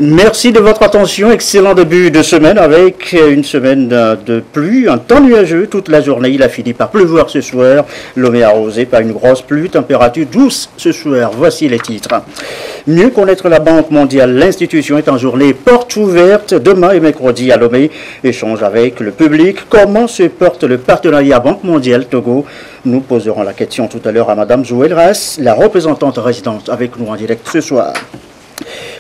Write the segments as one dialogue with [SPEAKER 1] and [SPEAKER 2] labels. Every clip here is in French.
[SPEAKER 1] Merci de votre attention. Excellent début de semaine avec une semaine de pluie, un temps nuageux toute la journée. Il a fini par pleuvoir ce soir. Lomé arrosé par une grosse pluie, température douce ce soir. Voici les titres. Mieux connaître la Banque mondiale. L'institution est en journée porte ouverte demain et mercredi à Lomé. Échange avec le public. Comment se porte le partenariat Banque mondiale Togo? Nous poserons la question tout à l'heure à Madame Joël Ras, la représentante résidente avec nous en direct ce soir.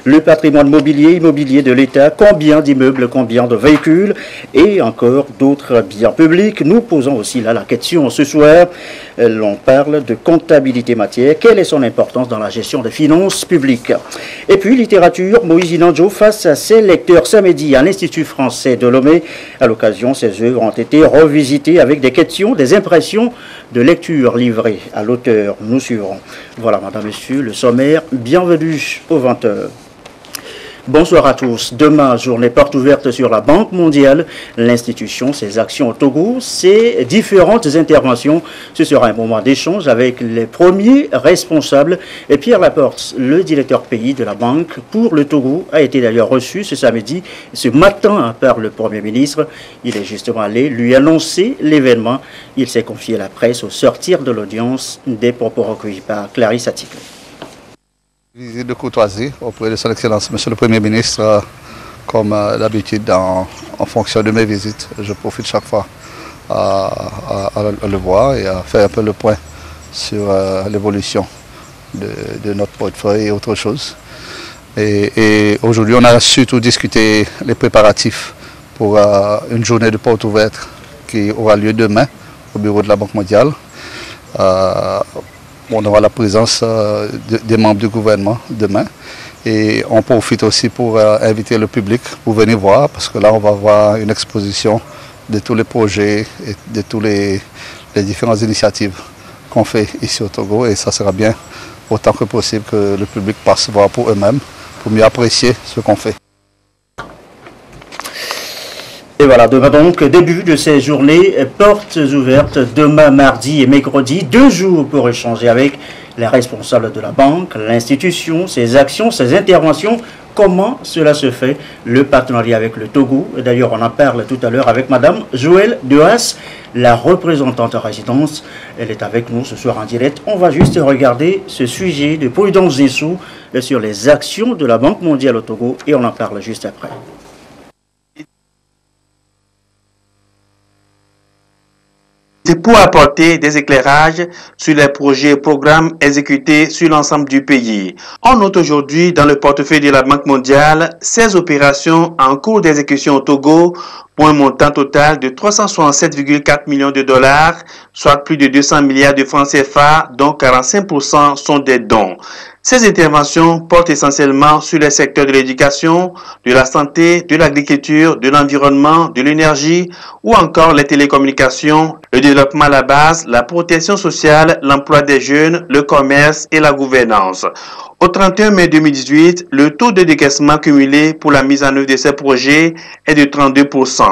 [SPEAKER 1] Le patrimoine immobilier de l'État, combien d'immeubles, combien de véhicules et encore d'autres biens publics. Nous posons aussi là la question ce soir. L'on parle de comptabilité matière. Quelle est son importance dans la gestion des finances publiques? Et puis littérature, Moïse Inandjo face à ses lecteurs samedi à l'Institut français de Lomé. À l'occasion, ses œuvres ont été revisitées avec des questions, des impressions de lecture livrées à l'auteur. Nous suivrons. Voilà, madame, monsieur, le sommaire. Bienvenue aux 20h. Bonsoir à tous. Demain, journée porte ouverte sur la Banque mondiale, l'institution, ses actions au Togo, ses différentes interventions. Ce sera un moment d'échange avec les premiers responsables. Et Pierre Laporte, le directeur pays de la Banque pour le Togo, a été d'ailleurs reçu ce samedi, ce matin, par le Premier ministre. Il est justement allé lui annoncer l'événement. Il s'est confié à la presse au sortir de l'audience, des propos recueillis par Clarisse Atticle.
[SPEAKER 2] Visite de courtoisie auprès de son Excellence, Monsieur le Premier ministre, comme d'habitude en fonction de mes visites. Je profite chaque fois à le voir et à faire un peu le point sur l'évolution de notre portefeuille et autre chose. Et aujourd'hui, on a surtout discuté les préparatifs pour une journée de porte ouverte qui aura lieu demain au bureau de la Banque mondiale. On aura la présence des membres du gouvernement demain et on profite aussi pour inviter le public pour venir voir parce que là on va voir une exposition de tous les projets et de toutes les différentes initiatives qu'on fait ici au Togo et ça sera bien autant que possible que le public passe voir pour eux-mêmes pour mieux apprécier ce qu'on fait.
[SPEAKER 1] Et voilà, demain donc, début de ces journées, portes ouvertes, demain, mardi et mercredi, 2 jours pour échanger avec les responsables de la banque, l'institution, ses actions, ses interventions, comment cela se fait, le partenariat avec le Togo. D'ailleurs, on en parle tout à l'heure avec Madame Joël Dehas, la représentante résidence. Elle est avec nous ce soir en direct. On va juste regarder ce sujet de Prudence Zissou sur les actions de la Banque mondiale au Togo et on en parle juste après.
[SPEAKER 3] C'est pour apporter des éclairages sur les projets et programmes exécutés sur l'ensemble du pays. On note aujourd'hui dans le portefeuille de la Banque mondiale 16 opérations en cours d'exécution au Togo pour un montant total de 367,4 millions de dollars, soit plus de 200 milliards de francs CFA, dont 45% sont des dons. Ces interventions portent essentiellement sur les secteurs de l'éducation, de la santé, de l'agriculture, de l'environnement, de l'énergie ou encore les télécommunications, le développement à la base, la protection sociale, l'emploi des jeunes, le commerce et la gouvernance. Au 31 mai 2018, le taux de décaissement cumulé pour la mise en œuvre de ces projets est de 32%.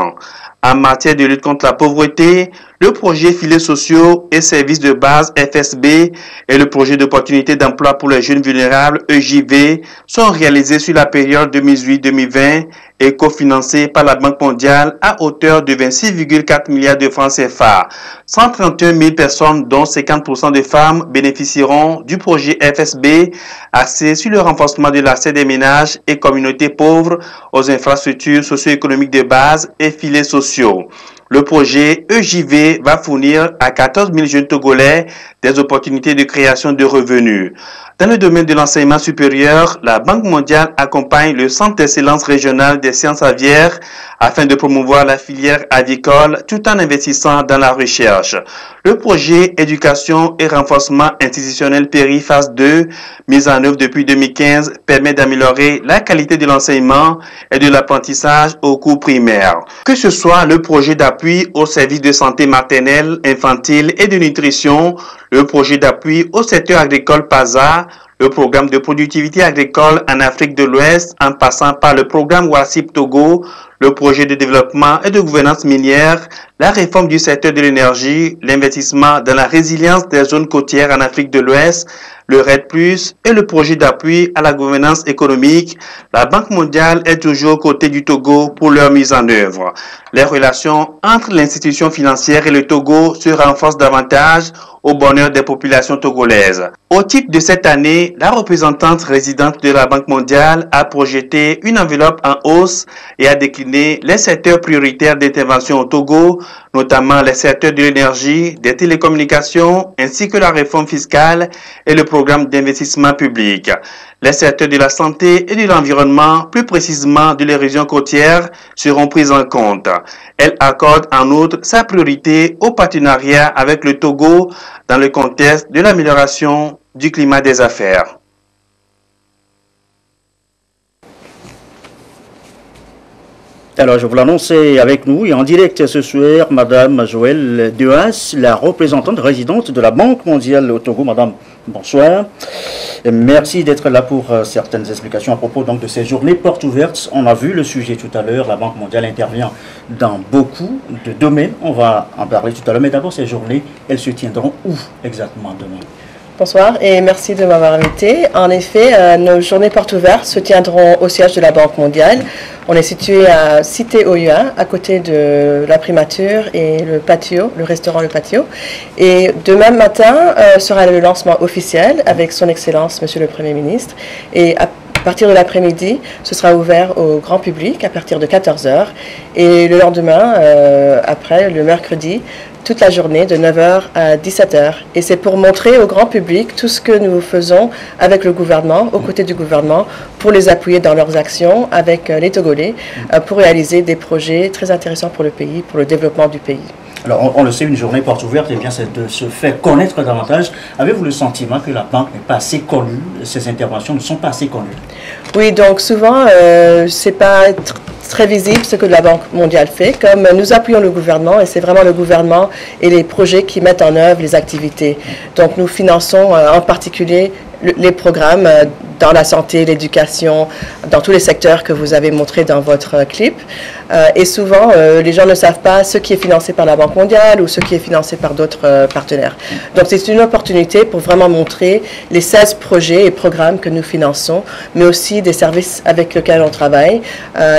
[SPEAKER 3] En matière de lutte contre la pauvreté, le projet Filets sociaux et services de base FSB et le projet d'opportunité d'emploi pour les jeunes vulnérables EJV sont réalisés sur la période 2018-2020 et cofinancés par la Banque mondiale à hauteur de 26,4 milliards de francs CFA. 131 000 personnes, dont 50% de femmes, bénéficieront du projet FSB axé sur le renforcement de l'accès des ménages et communautés pauvres aux infrastructures socio-économiques de base et filets sociaux. Le projet EJV va fournir à 14 000 jeunes Togolais des opportunités de création de revenus. Dans le domaine de l'enseignement supérieur, la Banque mondiale accompagne le Centre d'excellence régional des sciences aviaires afin de promouvoir la filière avicole tout en investissant dans la recherche. Le projet Éducation et renforcement institutionnel Péri phase 2, mis en œuvre depuis 2015, permet d'améliorer la qualité de l'enseignement et de l'apprentissage au cours primaire. Que ce soit le projet d'appui au service de santé maternelle, infantile et de nutrition, le projet d'appui au secteur agricole PASA, le programme de productivité agricole en Afrique de l'Ouest, en passant par le programme WASIP Togo, le projet de développement et de gouvernance minière, la réforme du secteur de l'énergie, l'investissement dans la résilience des zones côtières en Afrique de l'Ouest, le RED+, et le projet d'appui à la gouvernance économique, la Banque mondiale est toujours aux côtés du Togo pour leur mise en œuvre. Les relations entre l'institution financière et le Togo se renforcent davantage au bonheur des populations togolaises. Au titre de cette année, la représentante résidente de la Banque mondiale a projeté une enveloppe en hausse et a décliné les secteurs prioritaires d'intervention au Togo, notamment les secteurs de l'énergie, des télécommunications, ainsi que la réforme fiscale et le programme d'investissement public. Les secteurs de la santé et de l'environnement, plus précisément de les régions côtières, seront pris en compte. Elle accorde en outre sa priorité au partenariat avec le Togo dans le contexte de l'amélioration du climat des affaires.
[SPEAKER 1] Alors, je vous l'annonçais avec nous et en direct ce soir, Madame Joëlle Dehaas, la représentante résidente de la Banque mondiale au Togo. Madame, bonsoir. Et merci d'être là pour certaines explications à propos donc, de ces journées portes ouvertes. On a vu le sujet tout à l'heure, la Banque mondiale intervient dans beaucoup de domaines. On va en parler tout à l'heure, mais d'abord ces journées, elles se tiendront où exactement demain?
[SPEAKER 4] Bonsoir et merci de m'avoir invité. En effet, nos journées portes ouvertes se tiendront au siège de la Banque mondiale. On est situé à Cité OUA, à côté de la primature et le patio, le restaurant Le Patio. Et demain matin sera le lancement officiel avec son Excellence, Monsieur le Premier ministre. Et à partir de l'après-midi, ce sera ouvert au grand public à partir de 14 h. Et le lendemain, après, le mercredi, toute la journée de 9 h à 17 h. Et c'est pour montrer au grand public tout ce que nous faisons avec le gouvernement, aux côtés du gouvernement, pour les appuyer dans leurs actions avec les Togolais, pour réaliser des projets très intéressants pour le pays, pour le développement du pays.
[SPEAKER 1] Alors, on le sait, une journée porte ouverte, eh bien, c'est de se faire connaître davantage. Avez-vous le sentiment que la banque n'est pas assez connue, ses interventions ne sont pas assez connues?
[SPEAKER 4] Oui, donc souvent, c'est pas très visible ce que la Banque mondiale fait, comme nous appuyons le gouvernement et c'est vraiment le gouvernement et les projets qui mettent en œuvre les activités. Donc nous finançons en particulier les programmes dans la santé, l'éducation, dans tous les secteurs que vous avez montrés dans votre clip. Et souvent, les gens ne savent pas ce qui est financé par la Banque mondiale ou ce qui est financé par d'autres partenaires. Donc c'est une opportunité pour vraiment montrer les 16 projets et programmes que nous finançons, mais aussi des services avec lesquels on travaille,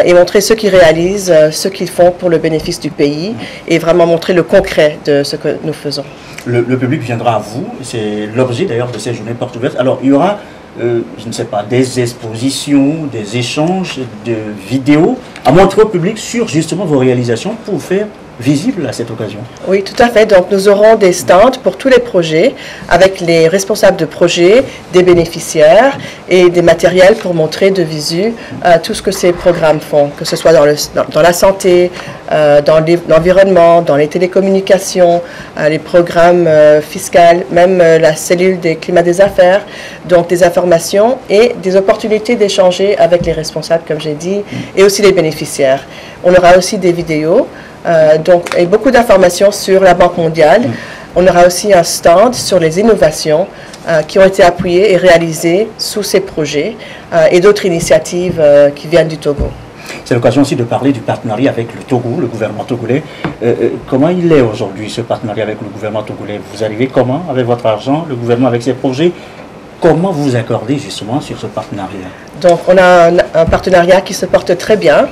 [SPEAKER 4] et montrer ce qu'ils réalisent, ce qu'ils font pour le bénéfice du pays, et vraiment montrer le concret de ce que nous faisons.
[SPEAKER 1] Le public viendra à vous, c'est l'objet d'ailleurs de ces journées portes ouvertes. Alors il y aura, je ne sais pas, des expositions, des échanges de vidéos à montrer au public sur justement vos réalisations pour faire visible à cette occasion.
[SPEAKER 4] Oui, tout à fait. Donc, nous aurons des stands pour tous les projets avec les responsables de projets, des bénéficiaires et des matériels pour montrer de visu tout ce que ces programmes font, que ce soit dans la santé, dans l'environnement, dans les télécommunications, les programmes fiscaux, même la cellule des climats des affaires. Donc, des informations et des opportunités d'échanger avec les responsables, comme j'ai dit, et aussi les bénéficiaires. On aura aussi des vidéos. Et beaucoup d'informations sur la Banque mondiale. On aura aussi un stand sur les innovations qui ont été appuyées et réalisées sous ces projets et d'autres initiatives qui viennent du Togo.
[SPEAKER 1] C'est l'occasion aussi de parler du partenariat avec le Togo, le gouvernement togolais. Comment il est aujourd'hui ce partenariat avec le gouvernement togolais? Vous arrivez comment avec votre argent, le gouvernement avec ses projets? Comment vous vous accordez justement sur ce partenariat?
[SPEAKER 4] Donc, on a un partenariat qui se porte très bien.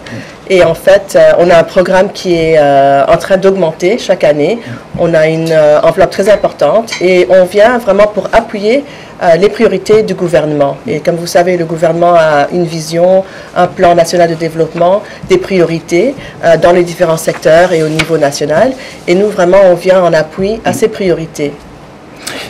[SPEAKER 4] Et en fait, on a un programme qui est en train d'augmenter chaque année. On a une enveloppe très importante et on vient vraiment pour appuyer les priorités du gouvernement. Et comme vous savez, le gouvernement a une vision, un plan national de développement, des priorités dans les différents secteurs et au niveau national. Et nous, vraiment, on vient en appui à ces priorités.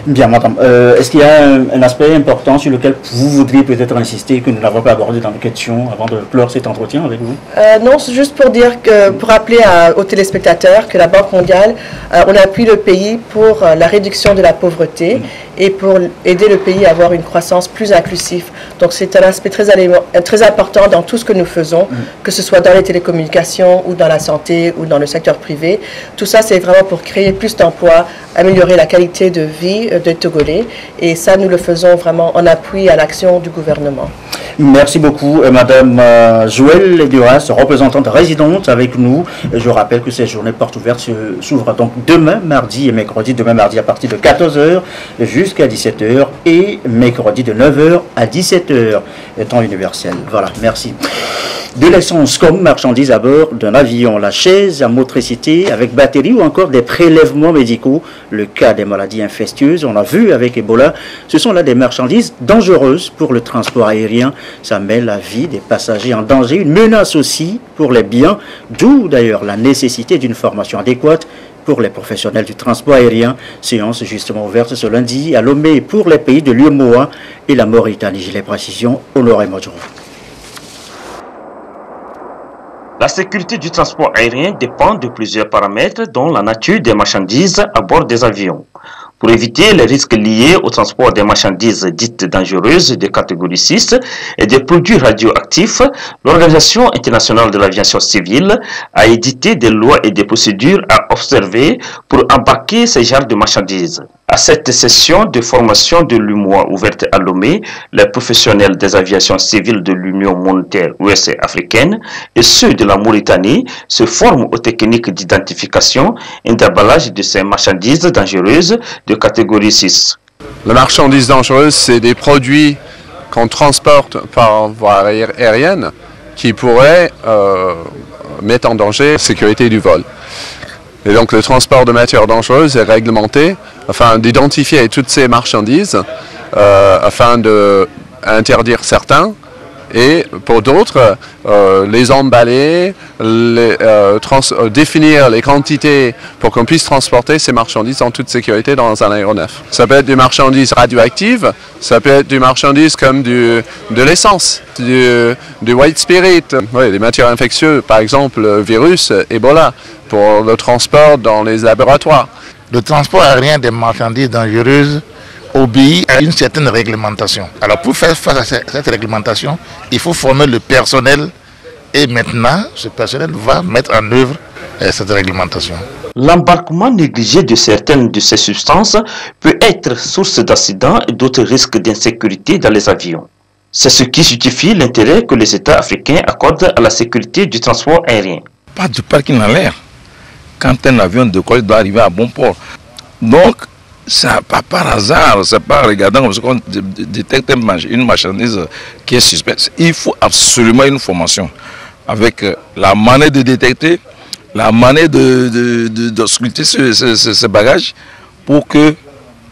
[SPEAKER 1] Bien, madame. Est-ce qu'il y a un aspect important sur lequel vous voudriez peut-être insister que nous n'avons pas abordé dans nos questions avant de clore cet entretien avec vous?
[SPEAKER 4] Non, c'est juste pour dire que, pour rappeler aux téléspectateurs que la Banque mondiale, on appuie le pays pour la réduction de la pauvreté et pour aider le pays à avoir une croissance plus inclusive. Donc c'est un aspect très important dans tout ce que nous faisons, que ce soit dans les télécommunications ou dans la santé ou dans le secteur privé. Tout ça, c'est vraiment pour créer plus d'emplois, améliorer la qualité de vie des Togolais, et ça, nous le faisons vraiment en appui à l'action du gouvernement.
[SPEAKER 1] Merci beaucoup, Madame Joëlle Duras, représentante résidente avec nous. Je rappelle que ces journées portes ouvertes s'ouvrent donc demain, mardi et mercredi. Demain, mardi à partir de 14h jusqu'à 17h et mercredi de 9h à 17h, temps universel. Voilà, merci. De l'essence comme marchandise à bord d'un avion, la chaise à motricité avec batterie ou encore des prélèvements médicaux. Le cas des maladies infectieuses, on l'a vu avec Ebola, ce sont là des marchandises dangereuses pour le transport aérien. Ça met la vie des passagers en danger, une menace aussi pour les biens, d'où d'ailleurs la nécessité d'une formation adéquate pour les professionnels du transport aérien. Séance justement ouverte ce lundi à Lomé pour les pays de l'UEMOA et la Mauritanie. J'ai les précisions, Honoré Modjou.
[SPEAKER 5] La sécurité du transport aérien dépend de plusieurs paramètres, dont la nature des marchandises à bord des avions. Pour éviter les risques liés au transport des marchandises dites dangereuses de catégorie 6 et des produits radioactifs, l'Organisation internationale de l'aviation civile a édité des lois et des procédures à observer pour embarquer ces genres de marchandises. À cette session de formation de l'UEMOA ouverte à Lomé, les professionnels des aviations civiles de l'Union monétaire ouest africaine et ceux de la Mauritanie se forment aux techniques d'identification et d'emballage de ces marchandises dangereuses de catégorie 6.
[SPEAKER 6] Les marchandises dangereuses, c'est des produits qu'on transporte par voie aérienne qui pourraient mettre en danger la sécurité du vol. Et donc le transport de matières dangereuses est réglementé afin d'identifier toutes ces marchandises, afin d'interdire certains et pour d'autres, les emballer, définir les quantités pour qu'on puisse transporter ces marchandises en toute sécurité dans un aéronef. Ça peut être des marchandises radioactives, ça peut être des marchandises comme de l'essence, du white spirit, oui, des matières infectieuses, par exemple le virus Ebola, pour le transport dans les laboratoires.
[SPEAKER 7] Le transport aérien des marchandises dangereuses obéit à une certaine réglementation. Alors pour faire face à cette réglementation, il faut former le personnel et maintenant ce personnel va mettre en œuvre cette réglementation.
[SPEAKER 5] L'embarquement négligé de certaines de ces substances peut être source d'accidents et d'autres risques d'insécurité dans les avions. C'est ce qui justifie l'intérêt que les États africains accordent à la sécurité du transport aérien.
[SPEAKER 8] Pas du parking en l'air. Quand un avion décolle, il doit arriver à bon port. Donc, ça pas par hasard, c'est pas en regardant comme ça qu'on détecte une marchandise qui est suspecte. Il faut absolument une formation avec la manière de détecter, la manière de scruter ce bagage pour que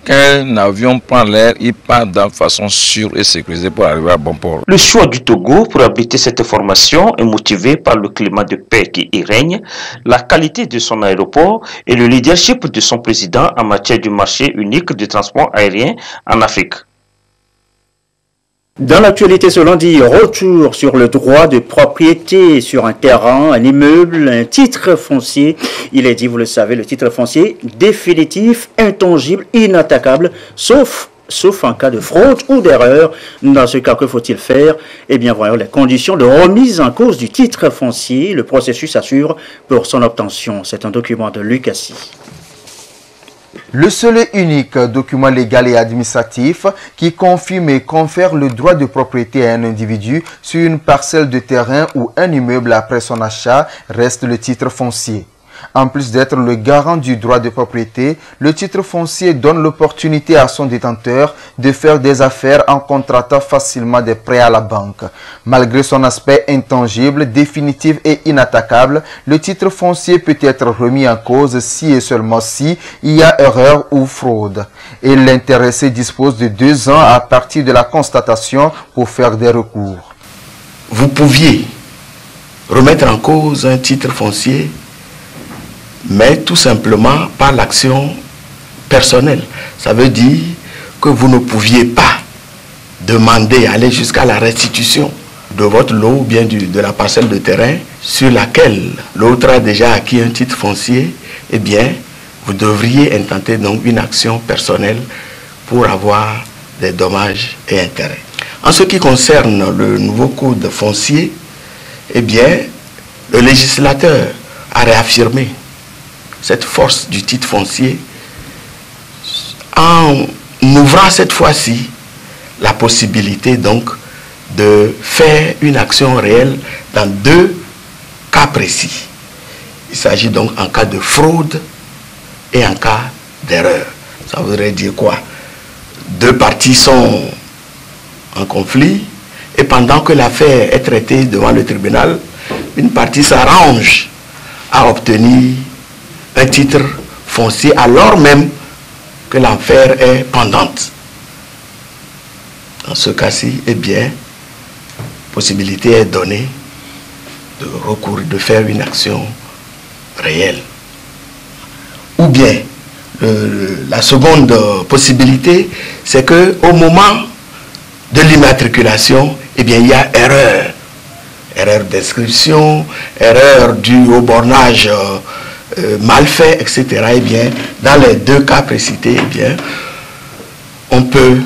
[SPEAKER 8] quand un avion prend l'air, il part de façon sûre et sécurisée pour arriver à bon port.
[SPEAKER 5] Le choix du Togo pour abriter cette formation est motivé par le climat de paix qui y règne, la qualité de son aéroport et le leadership de son président en matière du marché unique de transport aérien en Afrique.
[SPEAKER 1] Dans l'actualité ce lundi, retour sur le droit de propriété sur un terrain, un immeuble, un titre foncier. Il est dit, vous le savez, le titre foncier définitif, intangible, inattaquable, sauf en cas de fraude ou d'erreur. Dans ce cas, que faut-il faire? Eh bien, voyons les conditions de remise en cause du titre foncier. Le processus assure pour son obtention. C'est un document de Lucassi.
[SPEAKER 9] Le seul et unique document légal et administratif qui confirme et confère le droit de propriété à un individu sur une parcelle de terrain ou un immeuble après son achat reste le titre foncier. En plus d'être le garant du droit de propriété, le titre foncier donne l'opportunité à son détenteur de faire des affaires en contractant facilement des prêts à la banque. Malgré son aspect intangible, définitif et inattaquable, le titre foncier peut être remis en cause si et seulement si il y a erreur ou fraude. Et l'intéressé dispose de 2 ans à partir de la constatation pour faire des recours.
[SPEAKER 10] Vous pouviez remettre en cause un titre foncier, mais tout simplement par l'action personnelle. Ça veut dire que vous ne pouviez pas demander, aller jusqu'à la restitution de votre lot ou bien de la parcelle de terrain sur laquelle l'autre a déjà acquis un titre foncier. Eh bien, vous devriez intenter donc une action personnelle pour avoir des dommages et intérêts. En ce qui concerne le nouveau code foncier, eh bien, le législateur a réaffirmé cette force du titre foncier en ouvrant cette fois-ci la possibilité donc de faire une action réelle dans 2 cas précis. Il s'agit donc en cas de fraude et en cas d'erreur. Ça voudrait dire quoi? 2 parties sont en conflit et pendant que l'affaire est traitée devant le tribunal, une partie s'arrange à obtenir un titre foncier alors même que l'affaire est pendante. Dans ce cas-ci, eh bien, possibilité est donnée de recourir, de faire une action réelle. Ou bien, la seconde possibilité, c'est qu'au moment de l'immatriculation, eh bien, il y a erreur. Erreur d'inscription, erreur due au bornage mal fait, etc. Eh bien, dans les 2 cas précités, eh bien, on peut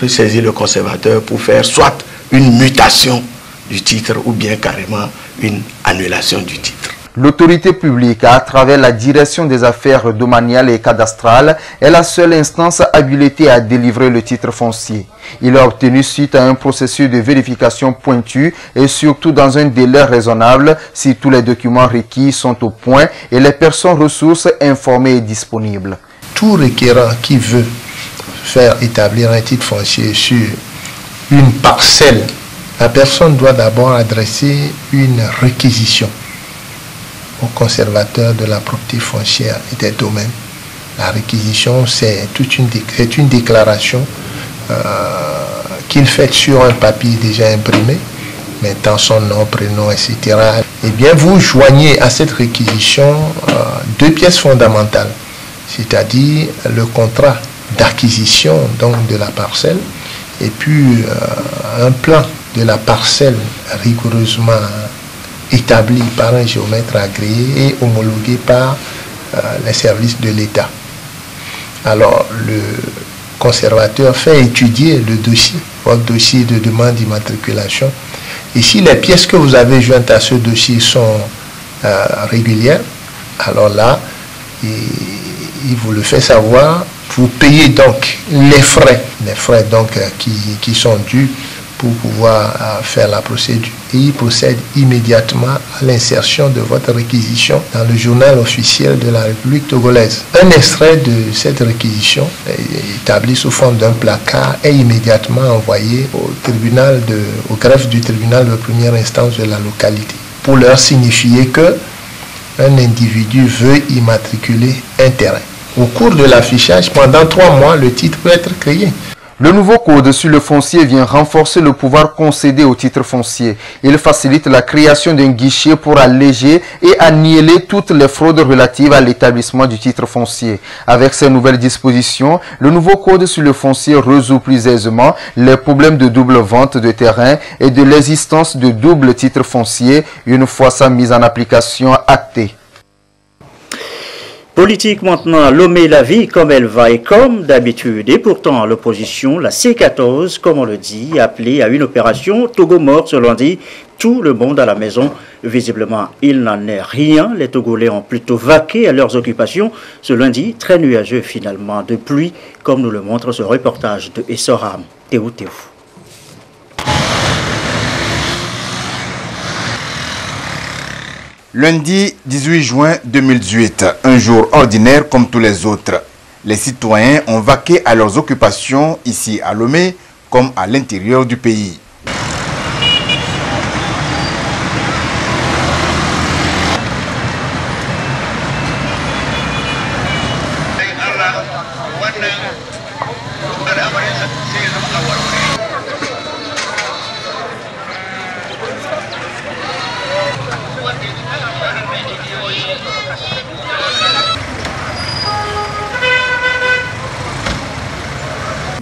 [SPEAKER 10] saisir le conservateur pour faire soit une mutation du titre ou bien carrément une annulation du titre.
[SPEAKER 9] L'autorité publique, à travers la direction des affaires domaniales et cadastrales, est la seule instance habilitée à délivrer le titre foncier. Il est obtenu suite à un processus de vérification pointu et surtout dans un délai raisonnable si tous les documents requis sont au point et les personnes ressources informées et disponibles.
[SPEAKER 11] Tout requérant qui veut faire établir un titre foncier sur une parcelle, la personne doit d'abord adresser une réquisition au conservateur de la propriété foncière et des domaines. La réquisition, c'est une déclaration qu'il fait sur un papier déjà imprimé, mettant son nom, prénom, etc. Eh bien, vous joignez à cette réquisition 2 pièces fondamentales, c'est-à-dire le contrat d'acquisition donc de la parcelle et puis un plan de la parcelle rigoureusement établi par un géomètre agréé et homologué par les services de l'État. Alors, le conservateur fait étudier le dossier, votre dossier de demande d'immatriculation. Et si les pièces que vous avez jointes à ce dossier sont régulières, alors là, il vous le fait savoir. Vous payez donc les frais donc qui sont dus pour pouvoir faire la procédure. Et il procède immédiatement à l'insertion de votre réquisition dans le journal officiel de la République togolaise. Un extrait de cette réquisition, établi sous forme d'un placard, est immédiatement envoyé au greffe du tribunal de première instance de la localité pour leur signifier que un individu veut immatriculer un terrain. Au cours de l'affichage, pendant 3 mois, le titre peut être créé.
[SPEAKER 9] Le nouveau code sur le foncier vient renforcer le pouvoir concédé au titre foncier. Il facilite la création d'un guichet pour alléger et annihiler toutes les fraudes relatives à l'établissement du titre foncier. Avec ces nouvelles dispositions, le nouveau code sur le foncier résout plus aisément les problèmes de double vente de terrain et de l'existence de double titre foncier une fois sa mise en application actée.
[SPEAKER 1] Politique maintenant, Lomé la vie comme elle va et comme d'habitude. Et pourtant, l'opposition, la C14, comme on le dit, appelée à une opération Togo mort ce lundi. Tout le monde à la maison. Visiblement, il n'en est rien. Les Togolais ont plutôt vaqué à leurs occupations. Ce lundi, très nuageux finalement de pluie, comme nous le montre ce reportage de Essoram. Théo.
[SPEAKER 12] Lundi 18 juin 2018, un jour ordinaire comme tous les autres. Les citoyens ont vaqué à leurs occupations ici à Lomé comme à l'intérieur du pays.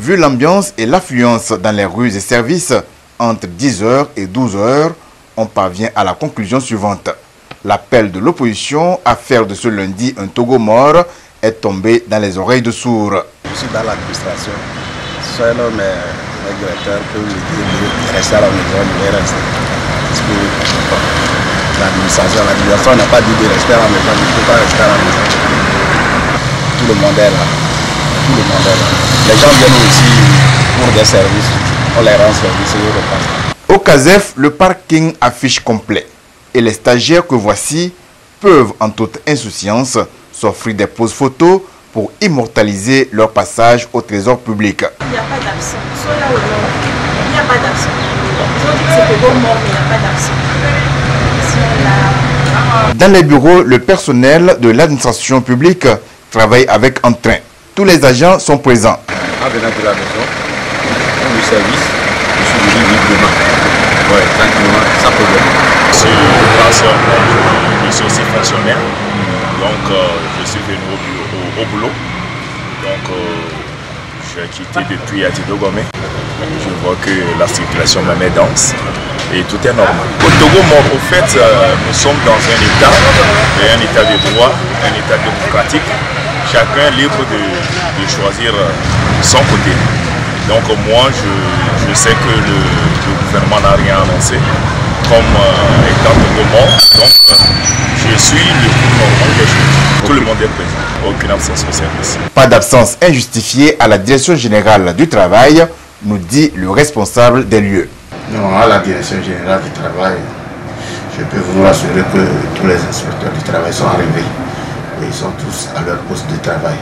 [SPEAKER 12] Vu l'ambiance et l'affluence dans les rues et services, entre 10h et 12h, on parvient à la conclusion suivante. L'appel de l'opposition à faire de ce lundi un Togo mort est tombé dans les oreilles de sourds.
[SPEAKER 13] suis dans l'administration. Seul mes directeurs peuvent me dire de rester à la maison, je vais rester. Parce que l'administration n'a pas dit de rester à la maison, je ne peux pas rester à la maison. Tout le monde est là. Tout le monde est là. Les gens viennent aussi pour des services. On les rend service et ils repartent.
[SPEAKER 12] Au CASEF, le parking affiche complet. Et les stagiaires que voici peuvent en toute insouciance s'offrir des poses photos pour immortaliser leur passage au trésor public.
[SPEAKER 14] Il n'y a pas d'absent. Soit là ou là, il n'y a pas d'absent. Ils ont dit que c'était bon mort, mais il n'y a pas d'absent.
[SPEAKER 12] Dans les bureaux, le personnel de l'administration publique travaille avec entrain. Tous les agents sont présents.
[SPEAKER 15] En venant de la maison, pour le service, je suis venu librement. Oui, tranquillement, sans problème.
[SPEAKER 16] Je suis transfert, je suis aussi fonctionnaire. Donc, je suis venu au boulot. Donc, j'ai quitté depuis Atido Gomé. Je vois que la circulation me met dense et tout est normal. Au Togo, au fait, nous sommes dans un état de droit, un état démocratique. Chacun est libre de choisir son côté. Donc moi, je sais que le gouvernement n'a rien annoncé comme état de mort. Donc je suis le plus normal des choses. Tout le monde est présent. Aucune absence au service.
[SPEAKER 12] Pas d'absence injustifiée à la direction générale du travail, nous dit le responsable des lieux.
[SPEAKER 7] Non, à la direction générale du travail, je peux vous rassurer que tous les inspecteurs du travail sont arrivés. Et ils sont tous à leur poste de travail.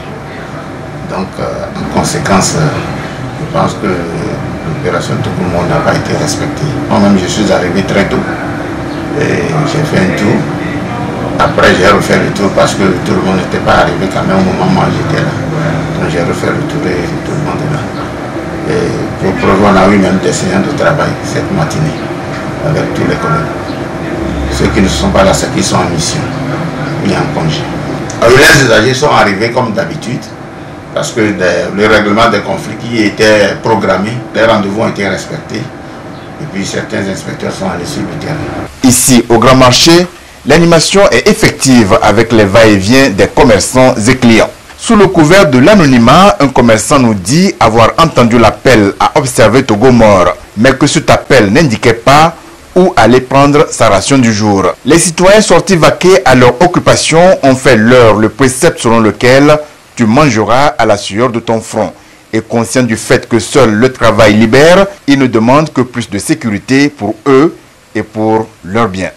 [SPEAKER 7] Donc, en conséquence, je pense que l'opération Tout le monde n'a pas été respectée. Moi-même, je suis arrivé très tôt et j'ai fait un tour. Après, j'ai refait le tour parce que tout le monde n'était pas arrivé quand même au moment où j'étais là. Donc, j'ai refait le tour et tout le monde est là. Et pour preuve, on a eu même des séances de travail cette matinée avec tous les collègues. Ceux qui ne sont pas là, c'est qu'ils sont en mission ou en congé. Les usagers sont arrivés comme d'habitude parce que le règlement des conflits qui était programmé, les rendez-vous ont été respectés et puis certains inspecteurs sont allés sur le terrain.
[SPEAKER 12] Ici, au Grand Marché, l'animation est effective avec les va-et-vient des commerçants et clients. Sous le couvert de l'anonymat, un commerçant nous dit avoir entendu l'appel à observer Togo mort, mais que cet appel n'indiquait pas où aller prendre sa ration du jour. Les citoyens sortis vaquer à leur occupation ont fait leur le précepte selon lequel tu mangeras à la sueur de ton front. Et conscient du fait que seul le travail libère, ils ne demandent que plus de sécurité pour eux et pour leurs biens.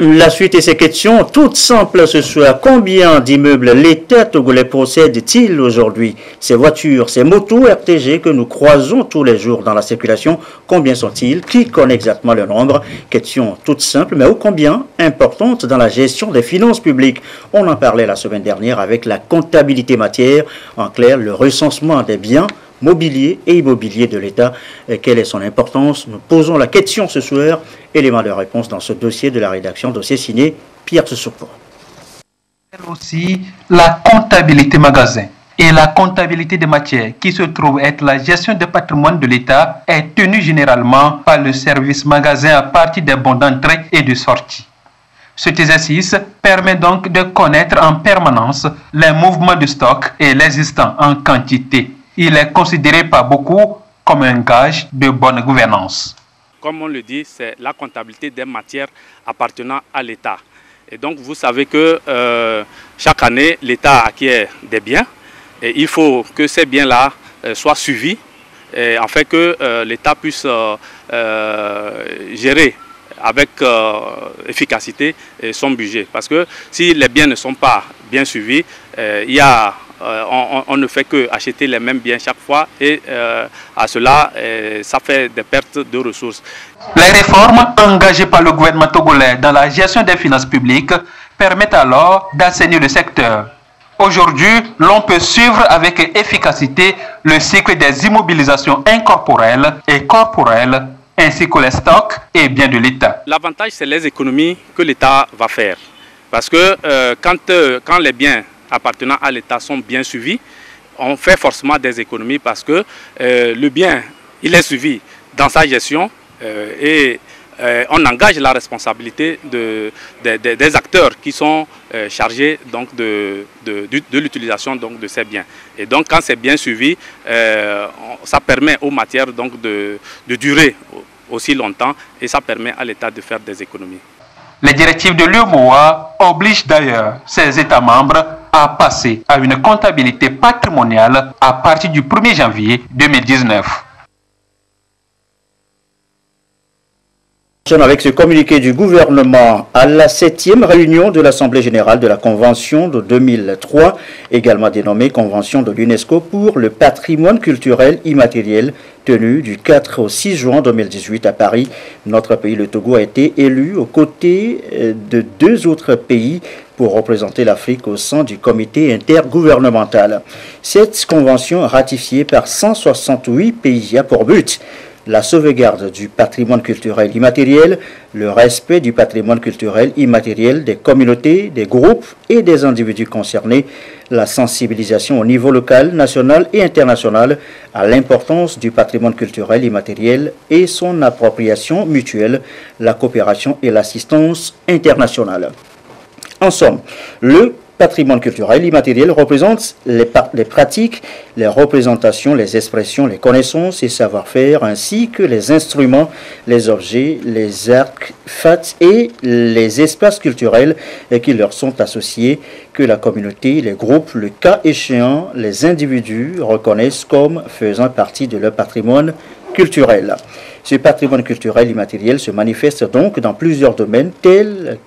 [SPEAKER 1] La suite et ces questions, toutes simples ce soir. Combien d'immeubles l'État togolais possède-t-il aujourd'hui? Ces voitures, ces motos RTG que nous croisons tous les jours dans la circulation, combien sont-ils? Qui connaît exactement le nombre? Question toute simple, mais ô combien importante dans la gestion des finances publiques. On en parlait la semaine dernière avec la comptabilité matière, en clair, le recensement des biens mobilier et immobilier de l'État. Quelle est son importance? Nous posons la question ce soir. Élément de réponse dans ce dossier de la rédaction, dossier signé Pierre Sessopo.
[SPEAKER 17] Aussi, la comptabilité magasin. Et la comptabilité des matières, qui se trouve être la gestion du patrimoine de l'État, est tenue généralement par le service magasin à partir des bons d'entrée et de sortie. Cet exercice permet donc de connaître en permanence les mouvements de stock et l'existant en quantité. Il est considéré par beaucoup comme un gage de bonne gouvernance.
[SPEAKER 18] Comme on le dit, c'est la comptabilité des matières appartenant à l'État. Et donc vous savez que chaque année, l'État acquiert des biens et il faut que ces biens-là soient suivis afin que l'État puisse gérer avec efficacité son budget. Parce que si les biens ne sont pas bien suivis, on ne fait que acheter les mêmes biens chaque fois et à cela, ça fait des pertes de ressources.
[SPEAKER 17] Les réformes engagées par le gouvernement togolais dans la gestion des finances publiques permettent alors d'assainir le secteur. Aujourd'hui, l'on peut suivre avec efficacité le cycle des immobilisations incorporelles et corporelles ainsi que les stocks et biens de l'État.
[SPEAKER 18] L'avantage, c'est les économies que l'État va faire. Parce que quand les biens appartenant à l'État sont bien suivis, on fait forcément des économies parce que le bien, il est suivi dans sa gestion et on engage la responsabilité des acteurs qui sont chargés donc, de l'utilisation de ces biens. Et donc quand c'est bien suivi, ça permet aux matières donc, de durer aussi longtemps et ça permet à l'État de faire des économies.
[SPEAKER 17] Les directives de l'UEMOA obligent d'ailleurs ses États membres à passer à une comptabilité patrimoniale à partir du 1er janvier 2019.
[SPEAKER 1] Avec ce communiqué du gouvernement à la 7e réunion de l'Assemblée générale de la Convention de 2003, également dénommée Convention de l'UNESCO pour le patrimoine culturel immatériel, tenue du 4 au 6 juin 2018 à Paris. Notre pays, le Togo, a été élu aux côtés de 2 autres pays pour représenter l'Afrique au sein du comité intergouvernemental. Cette convention, ratifiée par 168 pays, a pour but la sauvegarde du patrimoine culturel immatériel, le respect du patrimoine culturel immatériel des communautés, des groupes et des individus concernés, la sensibilisation au niveau local, national et international à l'importance du patrimoine culturel immatériel et son appropriation mutuelle, la coopération et l'assistance internationale. En somme, le patrimoine culturel immatériel représente les pratiques, les représentations, les expressions, les connaissances et savoir-faire, ainsi que les instruments, les objets, les artefacts et les espaces culturels qui leur sont associés, que la communauté, les groupes, le cas échéant, les individus reconnaissent comme faisant partie de leur patrimoine culturel. Ce patrimoine culturel immatériel se manifeste donc dans plusieurs domaines tels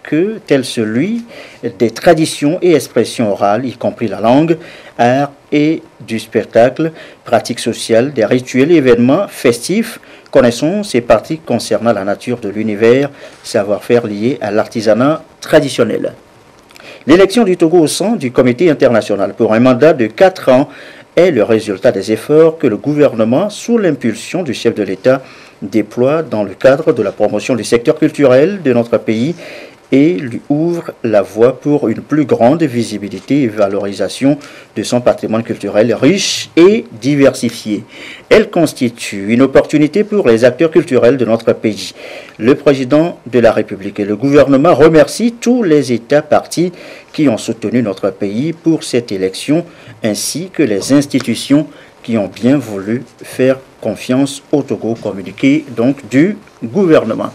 [SPEAKER 1] celui des traditions et expressions orales, y compris la langue, art et du spectacle, pratiques sociales, des rituels et événements festifs, connaissances et pratiques concernant la nature de l'univers, savoir-faire lié à l'artisanat traditionnel. L'élection du Togo au sein du comité international pour un mandat de 4 ans est le résultat des efforts que le gouvernement, sous l'impulsion du chef de l'État, déploie dans le cadre de la promotion du secteur culturel de notre pays et lui ouvre la voie pour une plus grande visibilité et valorisation de son patrimoine culturel riche et diversifié. Elle constitue une opportunité pour les acteurs culturels de notre pays. Le président de la République et le gouvernement remercient tous les États partis qui ont soutenu notre pays pour cette élection, ainsi que les institutions qui ont bien voulu faire confiance au Togo, communiqué donc du gouvernement.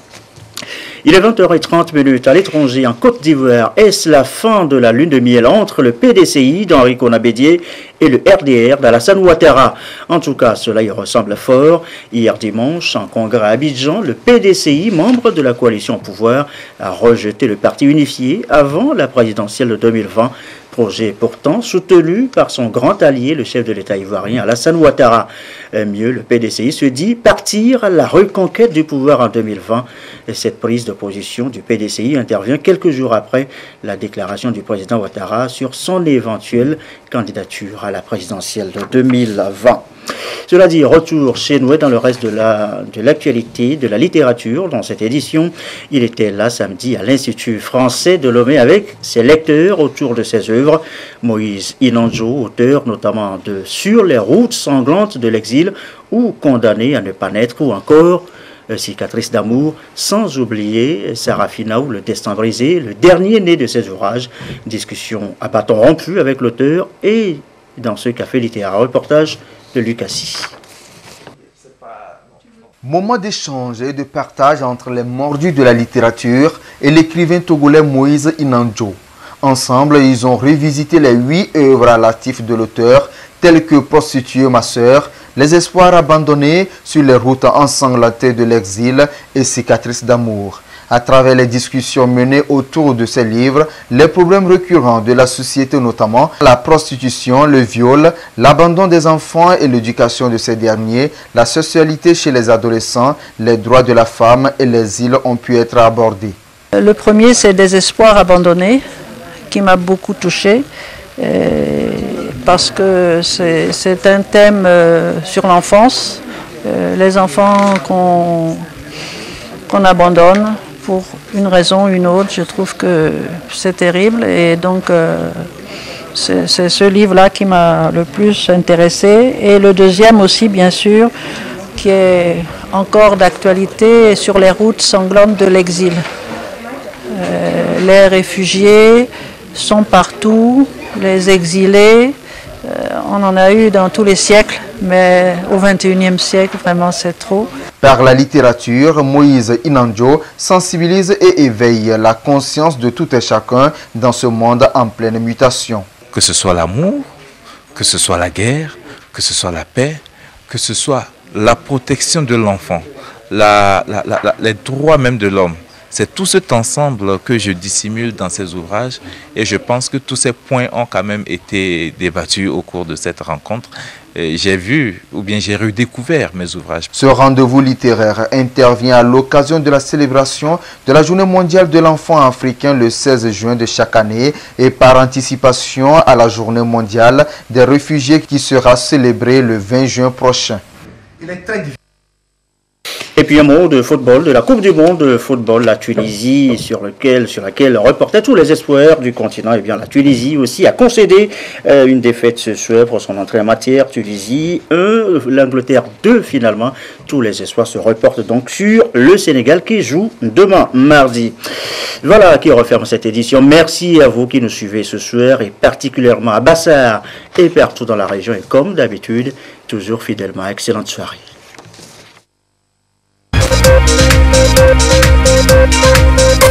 [SPEAKER 1] Il est 20h30 à l'étranger en Côte d'Ivoire. Est-ce la fin de la lune de miel entre le PDCI d'Henri Konan Bédié et le RDR d'Alassane Ouattara? En tout cas, cela y ressemble fort. Hier dimanche, en congrès à Abidjan, le PDCI, membre de la coalition au pouvoir, a rejeté le parti unifié avant la présidentielle de 2020. Projet pourtant soutenu par son grand allié, le chef de l'État ivoirien Alassane Ouattara. Mieux, le PDCI se dit partir à la reconquête du pouvoir en 2020. Et cette prise de position du PDCI intervient quelques jours après la déclaration du président Ouattara sur son éventuelle candidature à la présidentielle de 2020. Cela dit, retour chez nous dans le reste de l'actualité, de la littérature. Dans cette édition, il était là samedi à l'Institut français de Lomé avec ses lecteurs autour de ses œuvres. Moïse Inanjo, auteur notamment de Sur les routes sanglantes de l'exil ou Condamné à ne pas naître ou encore Cicatrice d'amour, sans oublier Sarafina ou Le destin brisé, le dernier né de ses ouvrages. Discussion à bâton rompu avec l'auteur et dans ce café littéraire. Reportage de Lucassi.
[SPEAKER 9] Moment d'échange et de partage entre les mordus de la littérature et l'écrivain togolais Moïse Inanjo. Ensemble, ils ont revisité les 8 œuvres relatives de l'auteur, telles que Prostituée ma sœur, Les espoirs abandonnés sur les routes ensanglantées de l'exil et Cicatrices d'amour. À travers les discussions menées autour de ces livres, les problèmes récurrents de la société, notamment la prostitution, le viol, l'abandon des enfants et l'éducation de ces derniers, la sexualité chez les adolescents, les droits de la femme et les îles ont pu être abordés.
[SPEAKER 19] Le premier, c'est Des espoirs abandonnés, qui m'a beaucoup touchée, parce que c'est un thème sur l'enfance, les enfants qu'on abandonne pour une raison ou une autre. Je trouve que c'est terrible et donc c'est ce livre-là qui m'a le plus intéressé. Et le deuxième aussi, bien sûr, qui est encore d'actualité, Sur les routes sanglantes de l'exil. Les réfugiés sont partout, les exilés, on en a eu dans tous les siècles, mais au XXIe siècle, vraiment, c'est trop.
[SPEAKER 9] Par la littérature, Moïse Inanjo sensibilise et éveille la conscience de tout et chacun dans ce monde en pleine mutation.
[SPEAKER 20] Que ce soit l'amour, que ce soit la guerre, que ce soit la paix, que ce soit la protection de l'enfant, les droits même de l'homme. C'est tout cet ensemble que je dissimule dans ces ouvrages et je pense que tous ces points ont quand même été débattus au cours de cette rencontre. J'ai vu ou bien j'ai redécouvert mes ouvrages.
[SPEAKER 9] Ce rendez-vous littéraire intervient à l'occasion de la célébration de la Journée mondiale de l'enfant africain le 16 juin de chaque année et par anticipation à la Journée mondiale des réfugiés qui sera célébrée le 20 juin prochain.
[SPEAKER 1] Il est très difficile. Et puis un mot de football, de la Coupe du Monde de football, la Tunisie, sur laquelle reportaient tous les espoirs du continent. Et bien la Tunisie aussi a concédé une défaite ce soir pour son entrée en matière. Tunisie 1, l'Angleterre 2 finalement. Tous les espoirs se reportent donc sur le Sénégal qui joue demain, mardi. Voilà qui referme cette édition. Merci à vous qui nous suivez ce soir et particulièrement à Bassar et partout dans la région. Et comme d'habitude, toujours fidèlement, excellente soirée. Thank you.